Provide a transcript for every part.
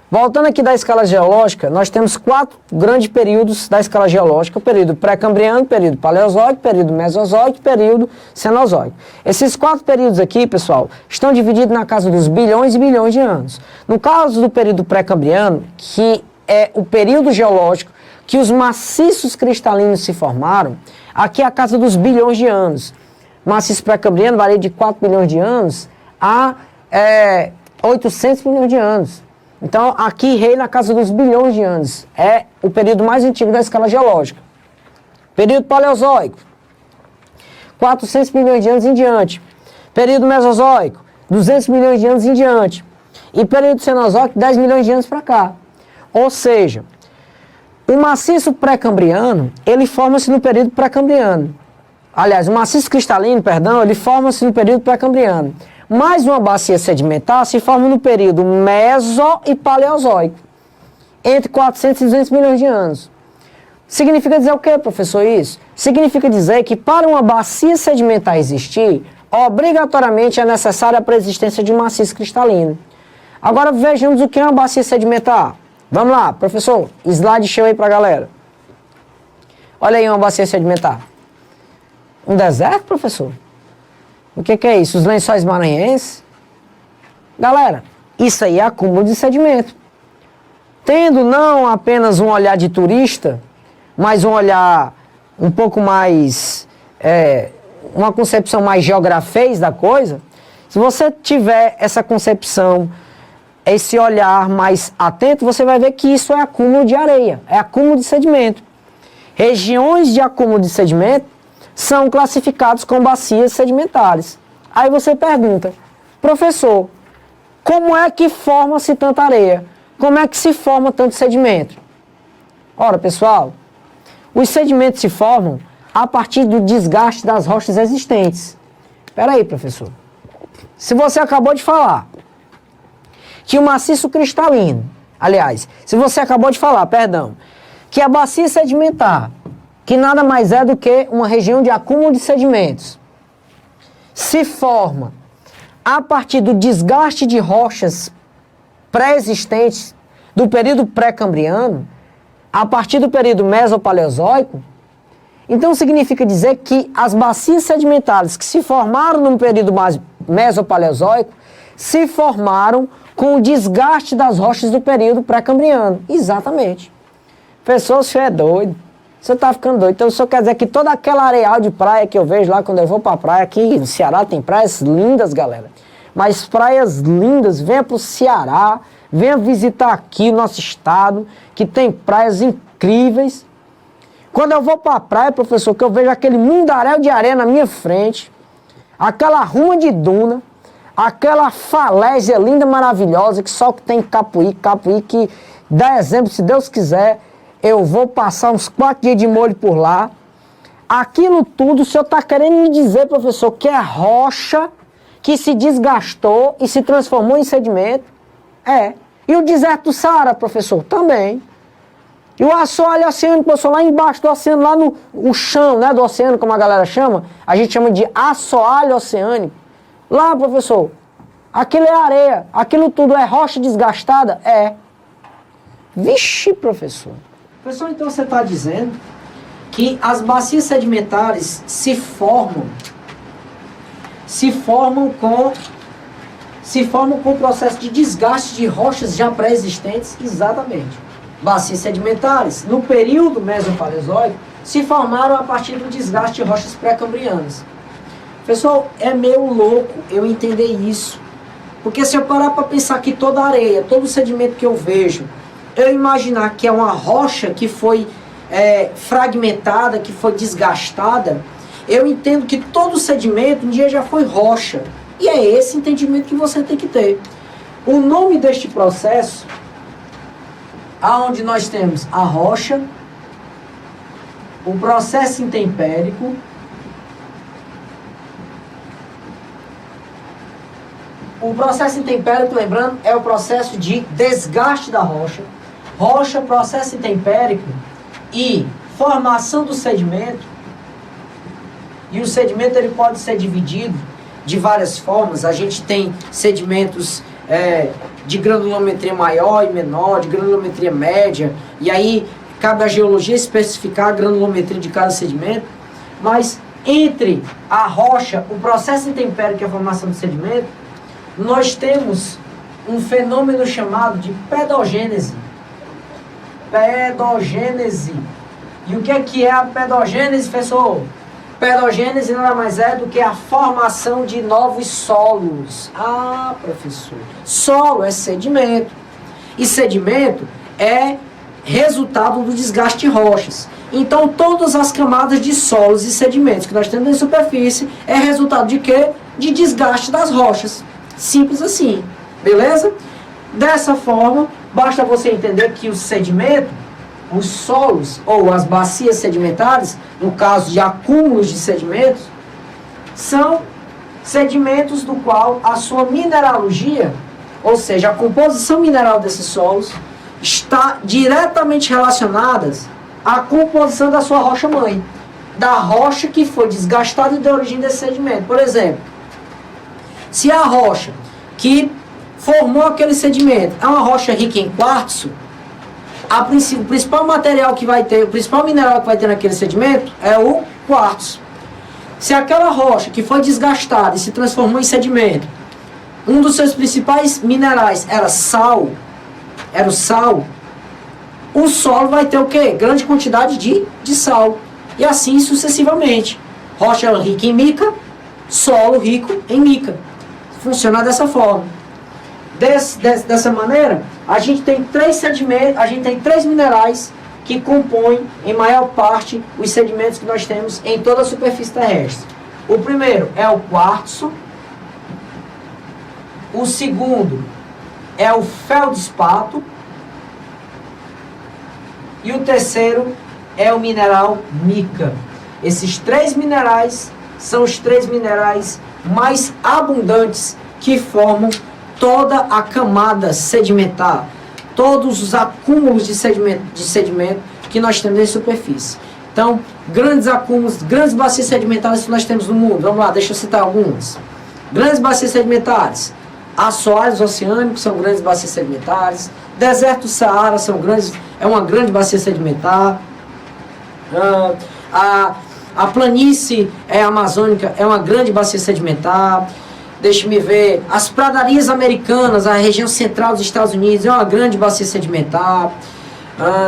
Voltando aqui da escala geológica, nós temos 4 grandes períodos da escala geológica: o período pré-cambriano, período paleozoico, período mesozoico e período cenozoico. Esses 4 períodos aqui, pessoal, estão divididos na casa dos bilhões e bilhões de anos. No caso do período pré-cambriano, que é o período geológico que os maciços cristalinos se formaram, aqui é a casa dos bilhões de anos. O maciço pré-cambriano varia de 4 bilhões de anos a 800 milhões de anos. Então, aqui reina a casa dos bilhões de anos. É o período mais antigo da escala geológica. Período paleozoico, 400 milhões de anos em diante. Período mesozoico, 200 milhões de anos em diante. E período cenozoico, 10 milhões de anos para cá. Ou seja, o maciço pré-cambriano, ele forma-se no período pré-cambriano. Aliás, o maciço cristalino, perdão, ele forma-se no período pré-cambriano. Mais uma bacia sedimentar se forma no período meso e paleozoico, entre 400 e 200 milhões de anos. Significa dizer o que, professor, isso? Significa dizer que para uma bacia sedimentar existir, obrigatoriamente é necessária a preexistência de um maciço cristalino. Agora vejamos o que é uma bacia sedimentar. Vamos lá, professor, slide show aí pra galera. Olha aí uma bacia sedimentar. Um deserto, professor? O que é isso? Os lençóis maranhenses? Galera, isso aí é acúmulo de sedimento. Tendo não apenas um olhar de turista, mas um olhar um pouco mais, uma concepção mais geografês da coisa, se você tiver essa concepção, esse olhar mais atento, você vai ver que isso é acúmulo de areia, é acúmulo de sedimento. Regiões de acúmulo de sedimento são classificados como bacias sedimentares. Aí você pergunta, professor, como é que forma-se tanta areia? Como é que se forma tanto sedimento? Ora, pessoal, os sedimentos se formam a partir do desgaste das rochas existentes. Espera aí, professor. Se você acabou de falar que o maciço cristalino, aliás, se você acabou de falar, perdão, que a bacia sedimentar, que nada mais é do que uma região de acúmulo de sedimentos, se forma a partir do desgaste de rochas pré-existentes do período pré-cambriano, a partir do período mesopaleozoico, então significa dizer que as bacias sedimentares que se formaram no período mesopaleozoico se formaram com o desgaste das rochas do período pré-cambriano. Exatamente. Professor, o senhor é doido. Você está ficando doido. Então, o senhor quer dizer que toda aquela areal de praia que eu vejo lá quando eu vou para a praia, aqui no Ceará tem praias lindas, galera. Mas praias lindas, venha para o Ceará, venha visitar aqui o nosso estado, que tem praias incríveis. Quando eu vou para a praia, professor, que eu vejo aquele mundaréu de areia na minha frente, aquela ruma de duna, aquela falésia linda, maravilhosa, que só que tem Capuí que dá exemplo, se Deus quiser, eu vou passar uns 4 dias de molho por lá. Aquilo tudo, o senhor está querendo me dizer, professor, que é rocha que se desgastou e se transformou em sedimento? É. E o deserto do Saara, professor? Também. E o assoalho oceânico, professor, lá embaixo do oceano, lá no chão, né, do oceano, como a galera chama, a gente chama de assoalho oceânico. Lá, professor, aquilo é areia, aquilo tudo é rocha desgastada? É. Vixe, professor. Professor, então você está dizendo que as bacias sedimentares se formam com o processo de desgaste de rochas já pré-existentes? Exatamente. Bacias sedimentares, no período mesopaleozoico, se formaram a partir do desgaste de rochas pré-cambrianas. Pessoal, é meio louco eu entender isso. Porque se eu parar para pensar que toda a areia, todo o sedimento que eu vejo, eu imaginar que é uma rocha que foi fragmentada, que foi desgastada, eu entendo que todo sedimento um dia já foi rocha. E é esse entendimento que você tem que ter. O nome deste processo, aonde nós temos a rocha, o processo intempérico, o processo intempérico, lembrando, é o processo de desgaste da rocha. Rocha, processo intempérico e formação do sedimento. E o sedimento ele pode ser dividido de várias formas. A gente tem sedimentos de granulometria maior e menor, de granulometria média, e aí cabe à geologia especificar a granulometria de cada sedimento, mas entre a rocha, o processo intempério, que é a formação do sedimento, nós temos um fenômeno chamado de pedogênese. Pedogênese. E o que é a pedogênese, professor? Pedogênese nada mais é do que a formação de novos solos. Ah, professor. Solo é sedimento. E sedimento é resultado do desgaste de rochas. Então, todas as camadas de solos e sedimentos que nós temos na superfície é resultado de quê? De desgaste das rochas. Simples assim. Beleza? Dessa forma, basta você entender que o sedimento, os solos ou as bacias sedimentares, no caso de acúmulos de sedimentos, são sedimentos do qual a sua mineralogia, ou seja, a composição mineral desses solos, está diretamente relacionada à composição da sua rocha-mãe, da rocha que foi desgastada e da origem desse sedimento. Por exemplo, se a rocha que formou aquele sedimento é uma rocha rica em quartzo, o principal material que vai ter, o principal mineral que vai ter naquele sedimento é o quartzo. Se aquela rocha que foi desgastada e se transformou em sedimento, um dos seus principais minerais era o sal, o solo vai ter o quê? Grande quantidade de sal. E assim sucessivamente. Rocha rica em mica, solo rico em mica. Funciona dessa forma. Dessa maneira, a gente tem três sedimentos, a gente tem três minerais que compõem, em maior parte, os sedimentos que nós temos em toda a superfície terrestre. O primeiro é o quartzo, o segundo é o feldespato e o terceiro é o mineral mica. Esses três minerais são os três minerais mais abundantes que formam toda a camada sedimentar, todos os acúmulos de sedimento que nós temos em superfície. Então, grandes acúmulos, grandes bacias sedimentares que nós temos no mundo. Vamos lá, deixa eu citar algumas. Grandes bacias sedimentares. Assoalhos oceânicos são grandes bacias sedimentares. Deserto do Saara é uma grande bacia sedimentar. A planície amazônica é uma grande bacia sedimentar. Deixe-me ver. As pradarias americanas, a região central dos Estados Unidos, é uma grande bacia sedimentar.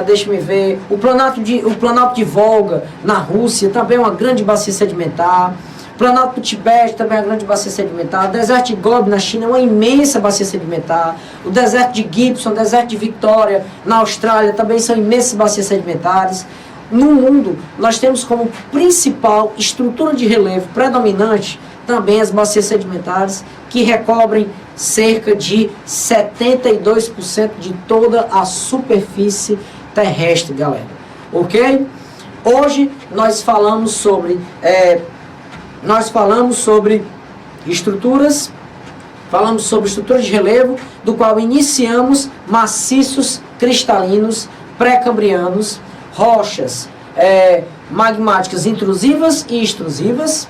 Deixe-me ver. O Planalto de Volga, na Rússia, também é uma grande bacia sedimentar. O Planalto do Tibete também é uma grande bacia sedimentar. O deserto de Gobi, na China, é uma imensa bacia sedimentar. O deserto de Gibson, o deserto de Victoria, na Austrália, também são imensas bacias sedimentares. No mundo, nós temos como principal estrutura de relevo predominante também as bacias sedimentares, que recobrem cerca de 72% de toda a superfície terrestre, galera. Ok? Hoje nós falamos sobre estruturas, de relevo, do qual iniciamos maciços cristalinos pré-cambrianos, rochas magmáticas intrusivas e extrusivas,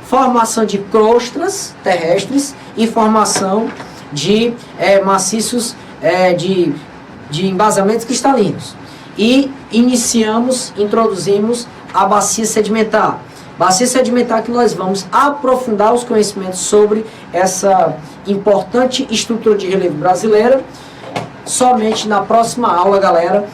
formação de crostas terrestres e formação de maciços de embasamentos cristalinos. E introduzimos a bacia sedimentar. Bacia sedimentar que nós vamos aprofundar os conhecimentos sobre essa importante estrutura de relevo brasileira somente na próxima aula, galera.